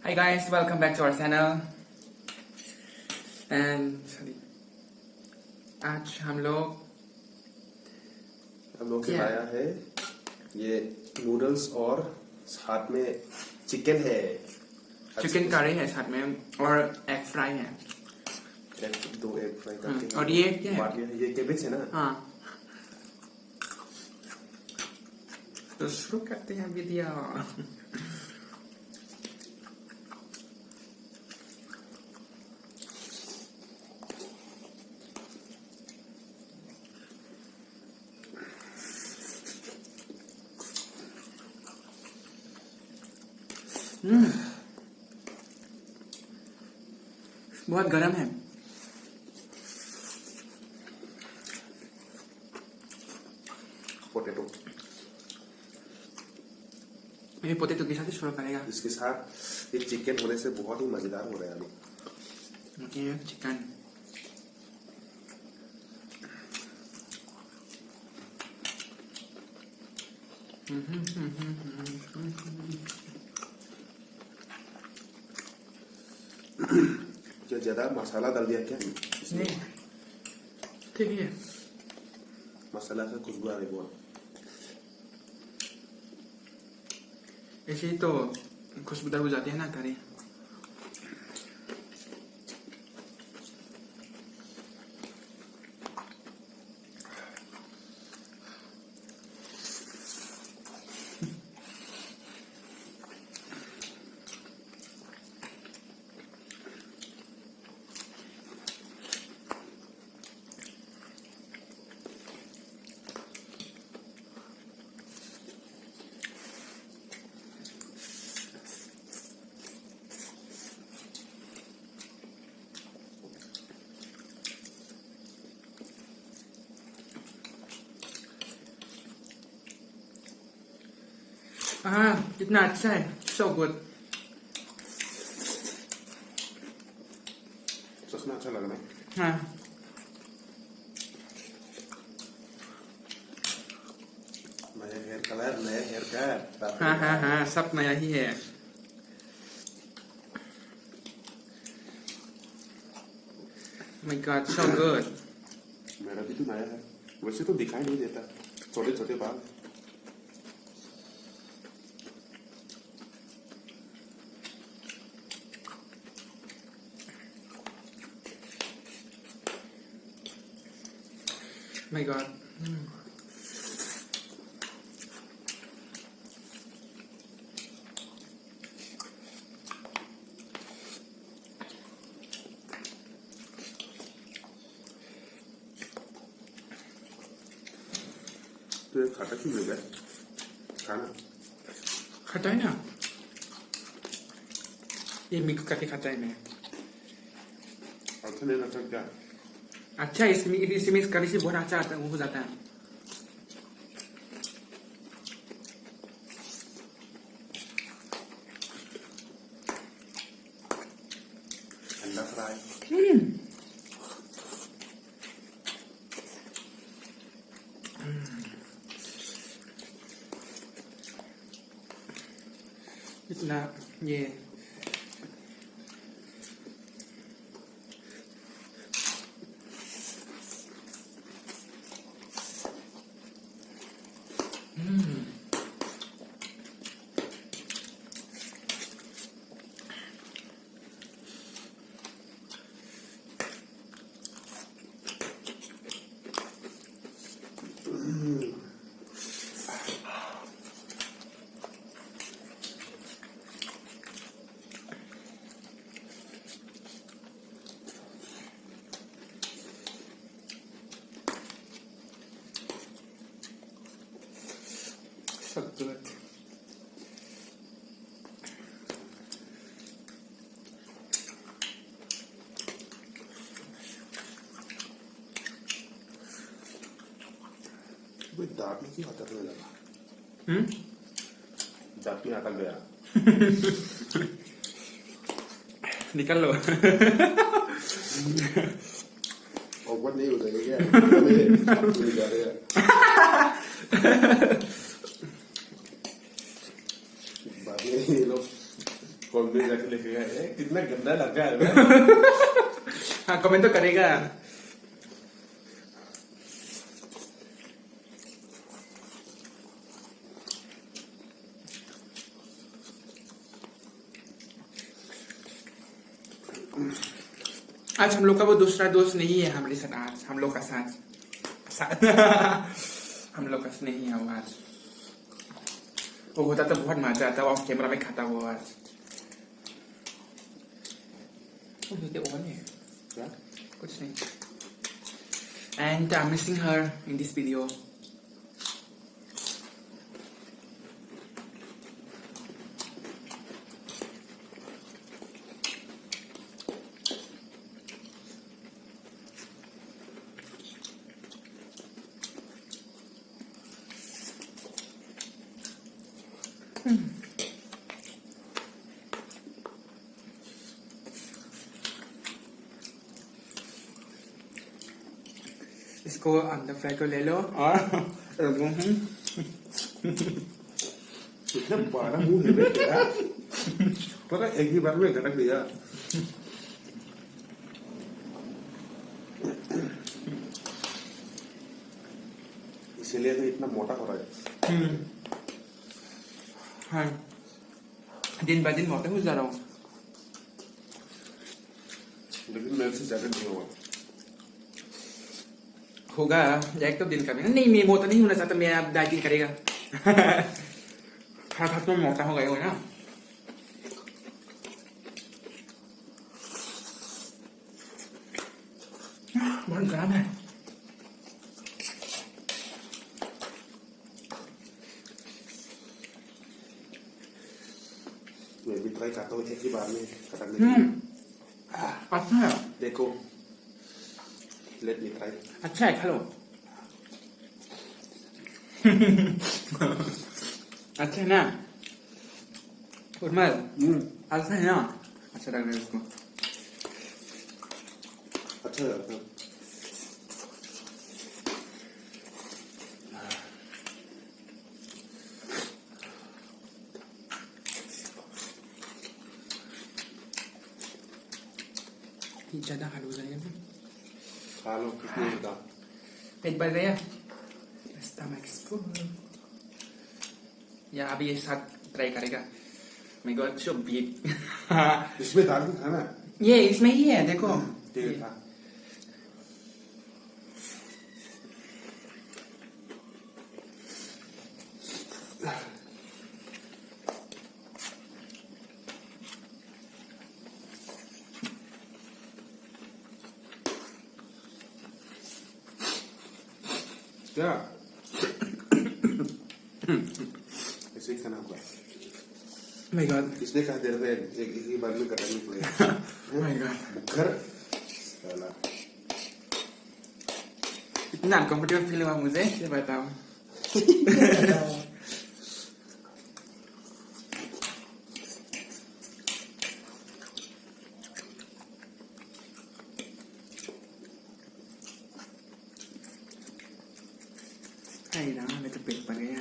Hi guys, welcome back to our channel. And आज हम लोग के लाया है ये नूडल्स और साथ में चिकन है, चिकन करी है साथ में और एग फ्राई है। दो एग फ्राई करके और ये क्या है? ये केबेज है ना। हाँ, तो शुरू करते हैं वीडियो। बहुत गर्म है। पोटैटो ये पोटैटो के साथ ही शुरू करेगा। इसके साथ ये चिकन होने से बहुत ही मजेदार हो रहा है अभी। ये चिकन जो ज्यादा मसाला डाल दिया क्या? नहीं, ठीक है। मसाला से खुशबू आ रही बहुत। ऐसे ही तो खुशबूदार हो जाती है ना करी। हाँ, कितना अच्छा है। So good। सच में अच्छा लग रहा है। हाँ, नया हेयर कलर, नया हेयर कट। हाँ हाँ हाँ, सब नया ही है। My God, so good। मेरा भी तो नया है, वैसे तो दिखाई नहीं देता, छोटे छोटे बाल। My God। तो ये खट्टा क्यों मिल गया? खाना खट्टा है ना, ये मिक्स करके खाता है मैं। अच्छा नहीं लगता क्या? अच्छा, इसमें मिक्स करने से बहुत अच्छा आता है, हो जाता है। अंडा फ्राई। इतना ये सब good। दांत में क्यों अटकने लगा? दांत में अटक गया। निकल लो। और नहीं हो जाएगा क्या? कॉमेंट में जाके लिखेगा कितना गंदा लग रहा है। हाँ कमेंट तो करेगा। आज हम लोग का वो दूसरा दोस्त नहीं है हमारे साथ, आज हम लोग का साथ हम लोग का नहीं है वो आज। वो होता तो बहुत मजा आता, ऑफ कैमरा में खाता वो आज। क्या? कुछ नहीं। And I'm missing her in this video. इसको अंडा फ्राई को ले लो और इतना बड़ा मुंह है ना क्या? पता एक ही बार में घटक दिया। इसीलिए तो इतना मोटा हो रहा है। हाँ दिन ब दिन मोटा हो जा रहा हूँ। लेकिन मेरे से ज्यादा नहीं होगा। होगा एक तो दिन का भी नहीं, मैं मोटा नहीं होना चाहता, मैं अब डाइटिंग करेगा। खा खा तो मोटा हो गया हो ना। बहुत गर्म है। मैं भी ट्राई करता हूँ एक ही बार में कटकने की। अच्छा है, देखो लेट मी ट्राई। अच्छा है, खा लो। अच्छा है ना उर्मल? अच्छा है ना? अच्छा लग रहा है उसको। अच्छा लगता है। ज्यादा हालू जाएगा ना, खा लो कितने का। पेट भर गया, स्टमक फुल। या अभी ये साथ ट्राई करेगा। मैं गॉड सो बिग। इसमें दाल भी था ना? ये इसमें ही है, देखो। ठीक था। क्या? ऐसे ही खाना होगा। माय गॉड, इसने कहा देर में एक ही बार में कटाने पड़ेगा। माय गॉड, घर साला इतना अनकंफर्टेबल फील हुआ मुझे, ये बताओ। आई ना, मैं तो पेट भर गया।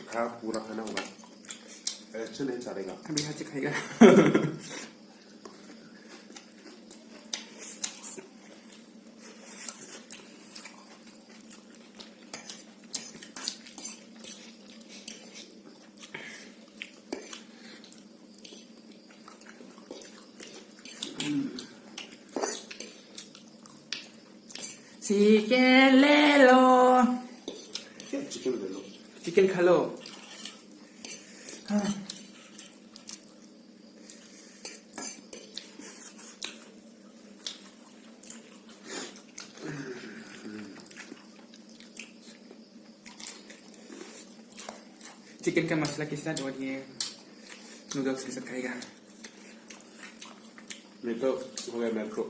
खा पूरा खाना होगा, ऐसे नहीं चलेगा। अभी हाथ से खाएगा। चिकन ले लो, क्या चिकन ले लो? चिकन खा लो। हाँ। चिकन का मसाला के साथ और ये नूडल्स के साथ खाएगा। मैं तो हो गया मेरे को।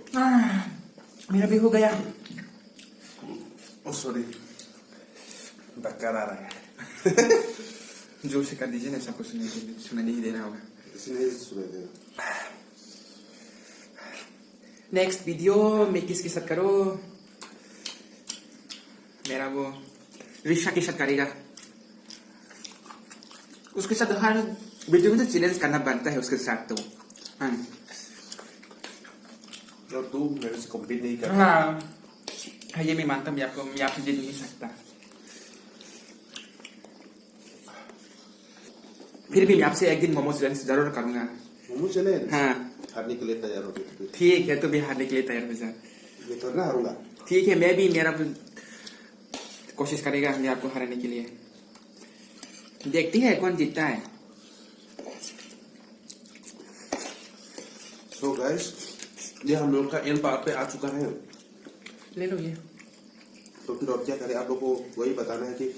मेरा भी हो गया। सॉरी, धक्का आ रहा है। जोर से कर दीजिए ना, सबको सुनाई नहीं देना होगा। इसलिए सुना देगा। नेक्स्ट वीडियो में किसके साथ करो? मेरा वो ऋषा के साथ करेगा। उसके साथ हर वीडियो में तो चैलेंज करना बनता है उसके साथ तो। हाँ और तू मेरे से कम्पीट नहीं कर। हाँ ये मैं मानता हूँ, मैं आपसे जीत नहीं सकता। फिर भी मैं आपसे एक दिन मोमो चैलेंज जरूर करूंगा। मोमो चले हाँ हारने के लिए तैयार हो गए। ठीक है, तो भी हारने के लिए तैयार हो जा। मैं तो ना हारूंगा। ठीक है, मैं भी मेरा कोशिश करेगा मैं आपको हराने के लिए। देखती है कौन जीतता है। तो गाइस ये हम लोग का एंड पार्ट पे आ चुका है। ले लो ये। तो फिर और क्या करें, आप लोग को वही बताना है कि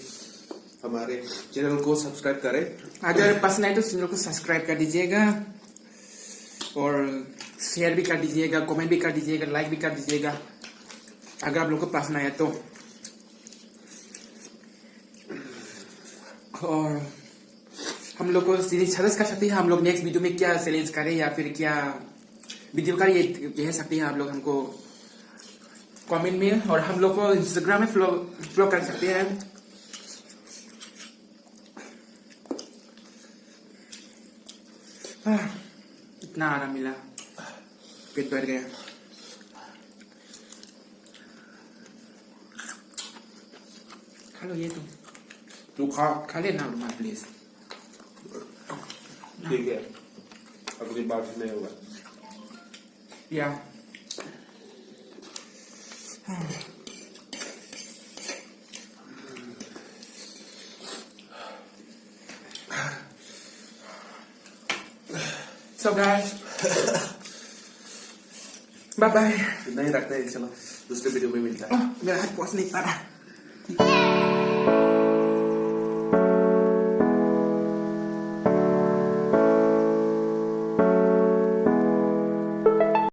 हमारे चैनल को सब्सक्राइब करें। अगर पसंद आए तो चैनल को सब्सक्राइब कर दीजिएगा और शेयर भी कर दीजिएगा, कमेंट भी कर दीजिएगा, लाइक भी कर दीजिएगा अगर आप लोग को पसंद आया तो। और हम लोग को सजेस्ट कर सकते हैं हम लोग नेक्स्ट वीडियो में क्या चैलेंज करें या फिर क्या वीडियो का ये कह सकते हैं आप लोग हमको कमेंट में। और हम लोग को इंस्टाग्राम में फॉलो कर सकते हैं। इतना आराम मिला, पेट भर गया। खा लो ये तू खा लेना रुमाल प्लीज। ठीक है, अगली बार से नहीं होगा। या So guys, bye bye। नहीं रखते हैं, चलो दूसरे वीडियो में मिलता है। मेरा हाथ पहुंच नहीं पा रहा।